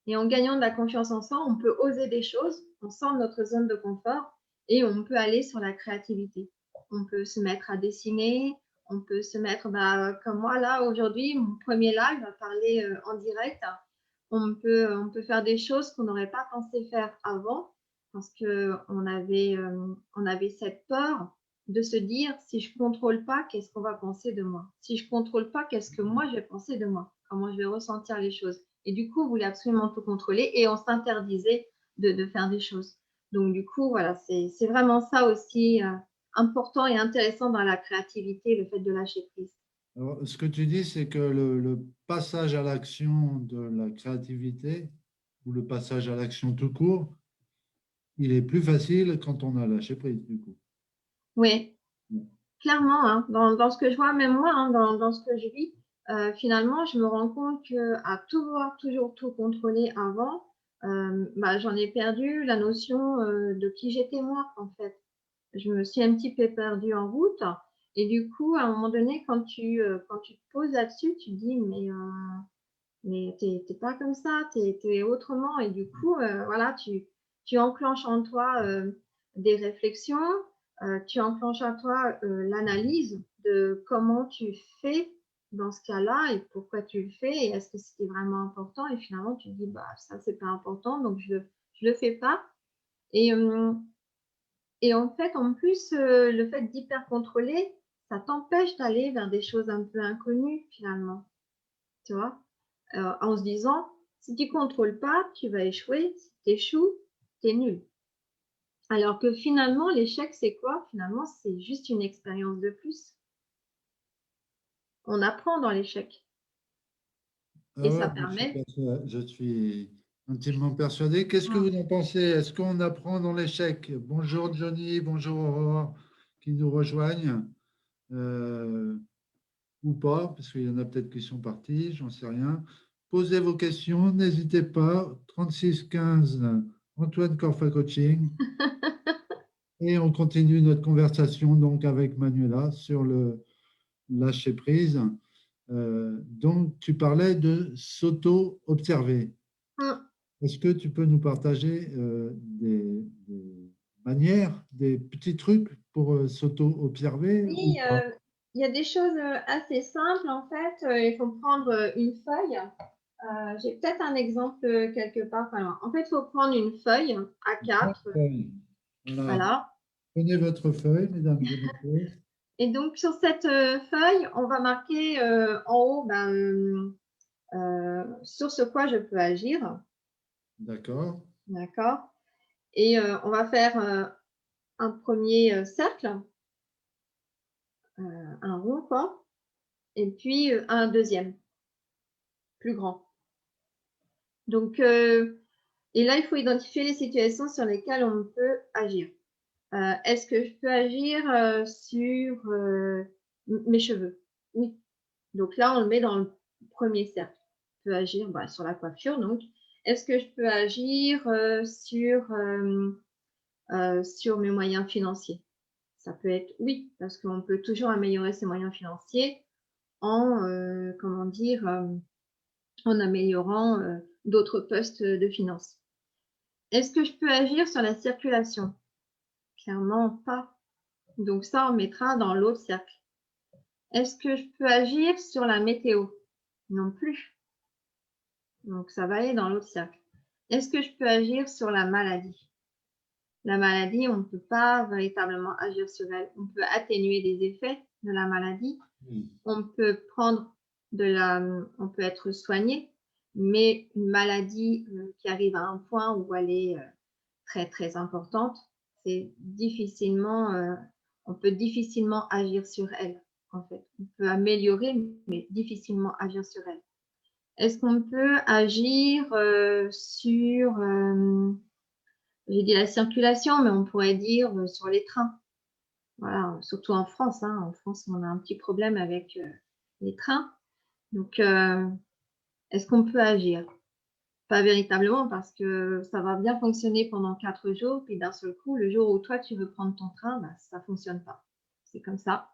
Et en gagnant de la confiance en soi, on peut oser des choses, on sort de notre zone de confort et on peut aller sur la créativité. On peut se mettre à dessiner, on peut se mettre, bah, comme moi là aujourd'hui, mon premier live, parler en direct. On peut faire des choses qu'on n'aurait pas pensé faire avant parce qu'on avait cette peur de se dire si je contrôle pas, qu'est-ce qu'on va penser de moi? Si je contrôle pas, qu'est-ce que moi je vais penser de moi? Comment je vais ressentir les choses? Et du coup, on voulait absolument tout contrôler et on s'interdisait de faire des choses. Donc, du coup, voilà, c'est vraiment ça aussi important et intéressant dans la créativité, le fait de lâcher prise. Alors, ce que tu dis, c'est que le passage à l'action de la créativité ou le passage à l'action tout court, il est plus facile quand on a lâché prise, du coup. Oui, clairement, hein, dans ce que je vois, même moi, hein, dans ce que je vis, finalement, je me rends compte qu'à tout vouloir toujours tout contrôler avant, bah, j'en ai perdu la notion de qui j'étais moi, en fait. Je me suis un petit peu perdue en route. Et du coup, à un moment donné, quand tu te poses là-dessus, tu te dis, mais t'es pas comme ça, t'es autrement. Et du coup, voilà, tu enclenches en toi des réflexions, tu enclenches en toi l'analyse de comment tu fais dans ce cas-là et pourquoi tu le fais et est-ce que c'était vraiment important. Et finalement, tu te dis, bah, ça, c'est pas important, donc je le fais pas. Et, euh, et en fait, en plus, le fait d'hyper contrôler, ça t'empêche d'aller vers des choses un peu inconnues finalement, tu vois, en se disant, si tu contrôles pas, tu vas échouer, si tu échoues, tu es nul. Alors que finalement, l'échec, c'est quoi? Finalement, c'est juste une expérience de plus. On apprend dans l'échec Ah et ouais, ça moi, permet. je suis intimement persuadé. Qu'est-ce que vous en pensez? Est-ce qu'on apprend dans l'échec? Bonjour Johnny, bonjour Aurore qui nous rejoignent ou pas, parce qu'il y en a peut-être qui sont partis, j'en sais rien. Posez vos questions, n'hésitez pas. 36 15 Antoine Corfa Coaching. Et on continue notre conversation donc avec Manuela sur le lâcher prise. Donc, tu parlais de s'auto-observer. Hum, Est-ce que tu peux nous partager des manières, des petits trucs pour s'auto-observer ou Oui, pas? il y a des choses assez simples en fait. Il faut prendre une feuille. J'ai peut-être un exemple quelque part. Alors, en fait, il faut prendre une feuille A4. Voilà. Voilà. Prenez votre feuille, mesdames et messieurs. Et donc, sur cette feuille, on va marquer en haut sur ce quoi je peux agir. D'accord. D'accord. Et on va faire un premier cercle, un rond, quoi, et puis un deuxième, plus grand. Donc, et là, il faut identifier les situations sur lesquelles on peut agir. Est-ce que je peux agir sur mes cheveux? Oui. Donc là, on le met dans le premier cercle. Je peux agir sur la coiffure. Donc, est-ce que je peux agir sur mes moyens financiers? Ça peut être oui, parce qu'on peut toujours améliorer ses moyens financiers en, comment dire, en améliorant d'autres postes de finances. Est-ce que je peux agir sur la circulation? Clairement pas. Donc ça, on mettra dans l'autre cercle. Est-ce que je peux agir sur la météo? Non plus. Donc ça va aller dans l'autre cercle. Est-ce que je peux agir sur la maladie? La maladie, on ne peut pas véritablement agir sur elle. On peut atténuer des effets de la maladie. On peut on peut être soigné, mais une maladie qui arrive à un point où elle est très très importante, c'est difficilement, on peut difficilement agir sur elle. En fait, on peut améliorer, mais difficilement agir sur elle. Est-ce qu'on peut agir sur, j'ai dit la circulation, mais on pourrait dire sur les trains. Voilà, surtout en France. Hein. En France, on a un petit problème avec les trains. Donc, est-ce qu'on peut agir? Pas véritablement, parce que ça va bien fonctionner pendant 4 jours, puis d'un seul coup, le jour où toi, tu veux prendre ton train, ça fonctionne pas. C'est comme ça.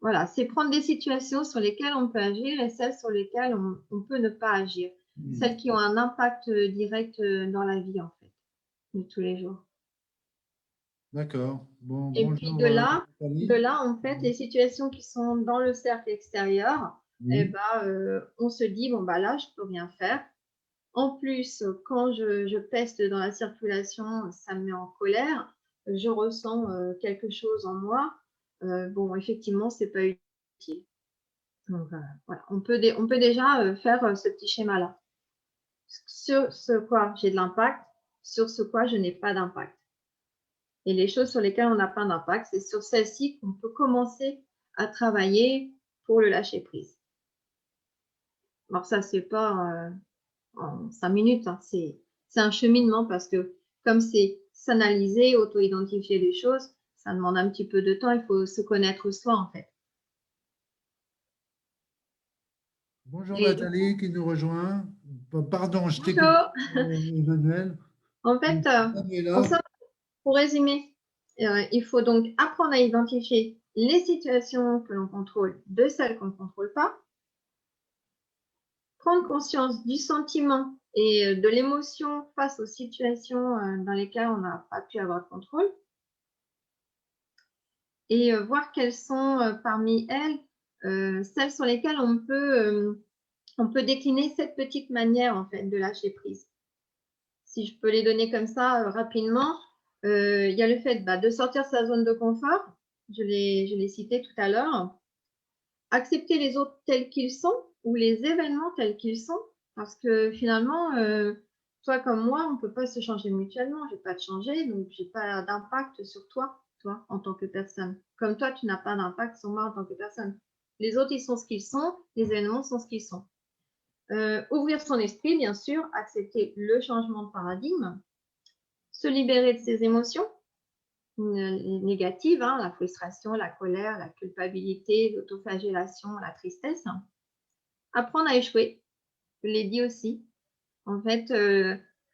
Voilà, c'est prendre des situations sur lesquelles on peut agir et celles sur lesquelles on peut ne pas agir. Celles qui ont un impact direct dans la vie, en fait, de tous les jours. D'accord. Bon, Et puis bonjour, de là, en fait, les situations qui sont dans le cercle extérieur, oui. On se dit, bon, là, je peux rien faire. En plus, quand je peste dans la circulation, ça me met en colère. Je ressens quelque chose en moi. Bon, effectivement, c'est pas utile. Donc, voilà. On peut déjà faire ce petit schéma-là. Sur ce quoi j'ai de l'impact, sur ce quoi je n'ai pas d'impact. Et les choses sur lesquelles on n'a pas d'impact, c'est sur celles-ci qu'on peut commencer à travailler pour le lâcher prise. Alors ça, c'est pas en 5 minutes, hein, c'est un cheminement parce que comme c'est s'analyser, auto-identifier les choses, ça demande un petit peu de temps, il faut se connaître soi en fait. Bonjour Et Nathalie qui nous rejoint. Pardon, je t'ai coupé, bonjour. Emmanuel. En fait, Daniela. pour résumer, il faut donc apprendre à identifier les situations que l'on contrôle de celles qu'on ne contrôle pas, prendre conscience du sentiment et de l'émotion face aux situations dans lesquelles on n'a pas pu avoir de contrôle, et voir quelles sont parmi elles celles sur lesquelles on peut décliner cette petite manière en fait de lâcher prise. Si je peux les donner comme ça rapidement, il y a le fait de sortir sa zone de confort, je l'ai cité tout à l'heure, accepter les autres tels qu'ils sont ou les événements tels qu'ils sont, parce que finalement, toi comme moi, on ne peut pas se changer mutuellement, je ne vais pas te changer, donc je n'ai pas d'impact sur toi, en tant que personne. Comme toi, tu n'as pas d'impact sur moi en tant que personne. Les autres, ils sont ce qu'ils sont, les événements sont ce qu'ils sont. Ouvrir son esprit, bien sûr, accepter le changement de paradigme, se libérer de ses émotions négatives, hein, la frustration, la colère, la culpabilité, l'autoflagellation, la tristesse. Apprendre à échouer, je l'ai dit aussi. En fait,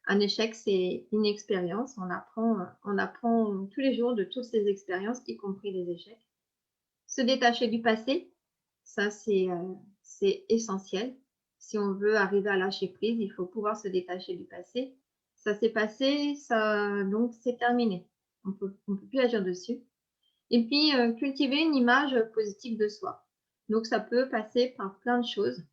un échec, c'est une expérience. On apprend tous les jours de toutes ces expériences, y compris les échecs. Se détacher du passé, ça c'est essentiel. Si on veut arriver à lâcher prise, il faut pouvoir se détacher du passé. Ça s'est passé, donc c'est terminé. On peut plus agir dessus. Et puis, cultiver une image positive de soi. Donc, ça peut passer par plein de choses.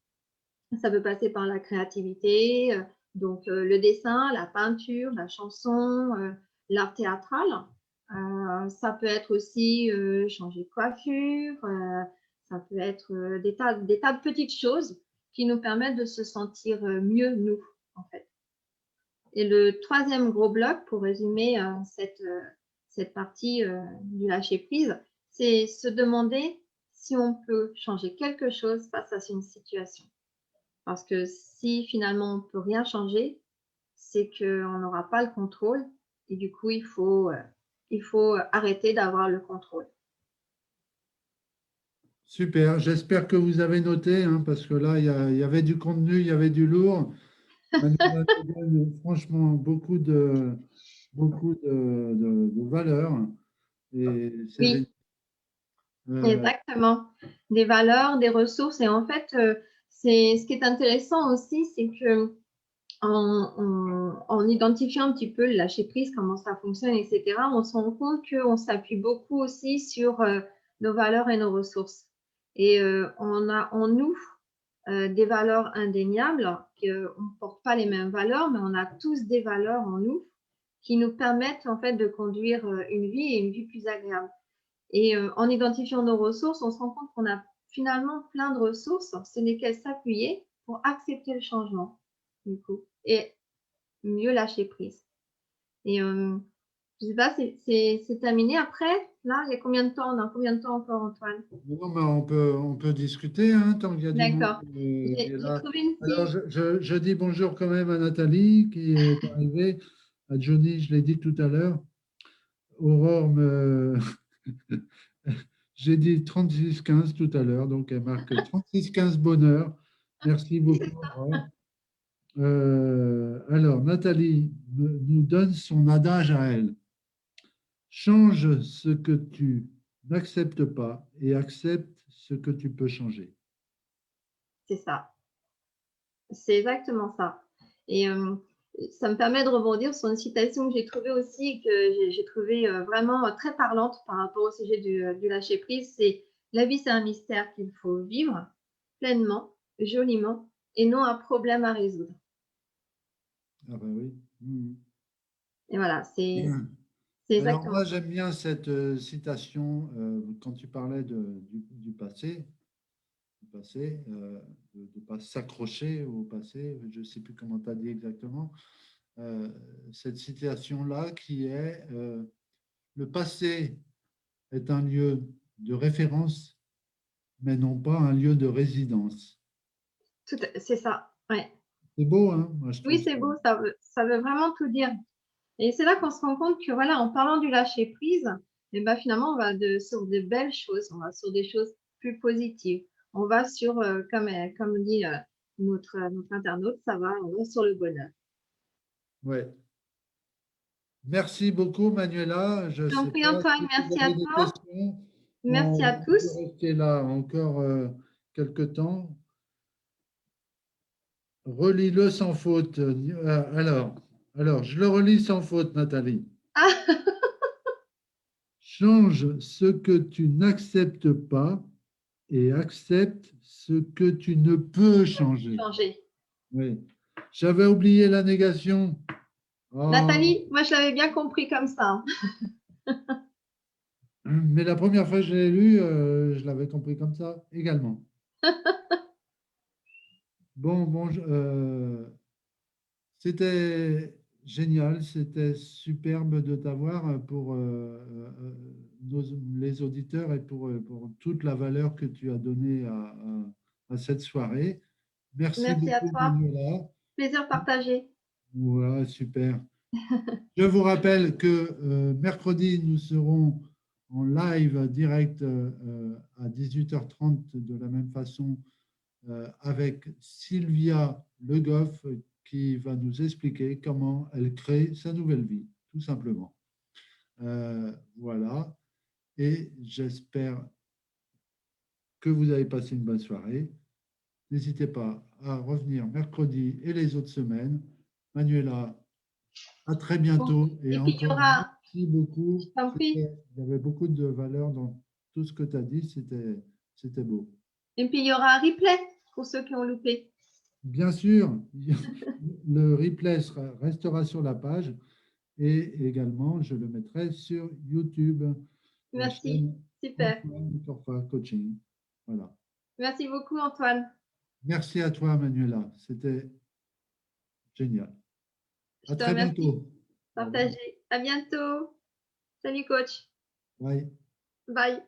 Ça peut passer par la créativité, donc le dessin, la peinture, la chanson, l'art théâtral. Ça peut être aussi changer de coiffure, ça peut être des tas de petites choses qui nous permettent de se sentir mieux, nous, en fait. Et le troisième gros bloc, pour résumer cette partie du lâcher-prise, c'est se demander si on peut changer quelque chose face à une situation. Parce que si finalement on ne peut rien changer, c'est qu'on n'aura pas le contrôle et du coup, il faut arrêter d'avoir le contrôle. Super, j'espère que vous avez noté, hein, parce que là, il y avait du contenu, il y avait du lourd. Manuela nous donne franchement beaucoup de valeurs et c'est génial. Oui, exactement. Des valeurs, des ressources. Et en fait, ce qui est intéressant aussi, c'est que en identifiant un petit peu le lâcher prise, comment ça fonctionne, etc., on se rend compte qu'on s'appuie beaucoup aussi sur nos valeurs et nos ressources. Et on a en nous des valeurs indéniables, qu'on ne porte pas les mêmes valeurs, mais on a tous des valeurs en nous qui nous permettent en fait de conduire une vie et une vie plus agréable. Et en identifiant nos ressources, on se rend compte qu'on a finalement plein de ressources sur lesquelles s'appuyer pour accepter le changement, du coup, et mieux lâcher prise. Et je sais pas, c'est terminé après? Là, il y a combien de temps? On a combien de temps encore, Antoine? Non, mais on peut discuter hein, tant qu'il y a du monde D'accord. qui est J'ai là. trouvé une Alors, fiche. je dis bonjour quand même à Nathalie qui est arrivée, à Johnny, je l'ai dit tout à l'heure. Aurore me... J'ai dit 36-15 tout à l'heure, donc elle marque 36-15 bonheur. Merci beaucoup, Aurore. Alors, Nathalie nous donne son adage à elle. Change ce que tu n'acceptes pas et accepte ce que tu peux changer. C'est ça. C'est exactement ça. Et ça me permet de rebondir sur une citation que j'ai trouvée aussi, que j'ai trouvée vraiment très parlante par rapport au sujet du lâcher-prise. C'est la vie, c'est un mystère qu'il faut vivre pleinement, joliment, et non un problème à résoudre. Ah ben oui. Mhm. Et voilà, c'est Bien. Alors exactement moi, ça. j'aime bien cette citation quand tu parlais du passé, de ne pas s'accrocher au passé, je ne sais plus comment tu as dit exactement, cette citation-là qui est le passé est un lieu de référence, mais non pas un lieu de résidence. C'est ça. Ouais. C'est beau, hein? Moi, je trouve Oui, ça. c'est beau, ça veut vraiment tout dire. Et c'est là qu'on se rend compte que, voilà, en parlant du lâcher prise, eh ben, finalement, on va sur de belles choses, on va sur des choses plus positives. On va sur, comme dit notre internaute, on va sur le bonheur. Ouais. Merci beaucoup, Manuela. Je ne Je t'en sais prie, pas Antoine, si vous merci à avez des toi. questions. Merci à On peut tous. rester là encore quelques temps. Relis-le sans faute. Je le relis sans faute, Nathalie. Ah, Change ce que tu n'acceptes pas et accepte ce que tu ne peux changer. changer. Oui. J'avais oublié la négation. Oh, Nathalie, moi, je l'avais bien compris comme ça. mais la première fois que je l'ai lu, je l'avais compris comme ça également. C'était génial, c'était superbe de t'avoir pour les auditeurs et pour toute la valeur que tu as donnée à cette soirée. Merci Merci à beaucoup, toi. Manuela. Plaisir partagé. Voilà, super. Je vous rappelle que mercredi, nous serons en live direct à 18h30 de la même façon avec Sylvia Le Goff qui va nous expliquer comment elle crée sa nouvelle vie, tout simplement. Voilà. Et j'espère que vous avez passé une bonne soirée. N'hésitez pas à revenir mercredi et les autres semaines. Manuela, à très Bon. bientôt et Et puis, il y encore aura, merci je beaucoup. t'en prie, Il y avait beaucoup de valeur dans tout ce que tu as dit. C'était beau. et puis il y aura un replay pour ceux qui ont loupé. Bien sûr, le replay restera sur la page et également je le mettrai sur YouTube, la Merci. chaîne Super. Antoine Torfa Coaching. Voilà. Merci beaucoup, Antoine. Merci à toi, Manuela. C'était génial. Je À te très remercie de bientôt. Au revoir. partager. À bientôt. Salut coach. Bye. Bye.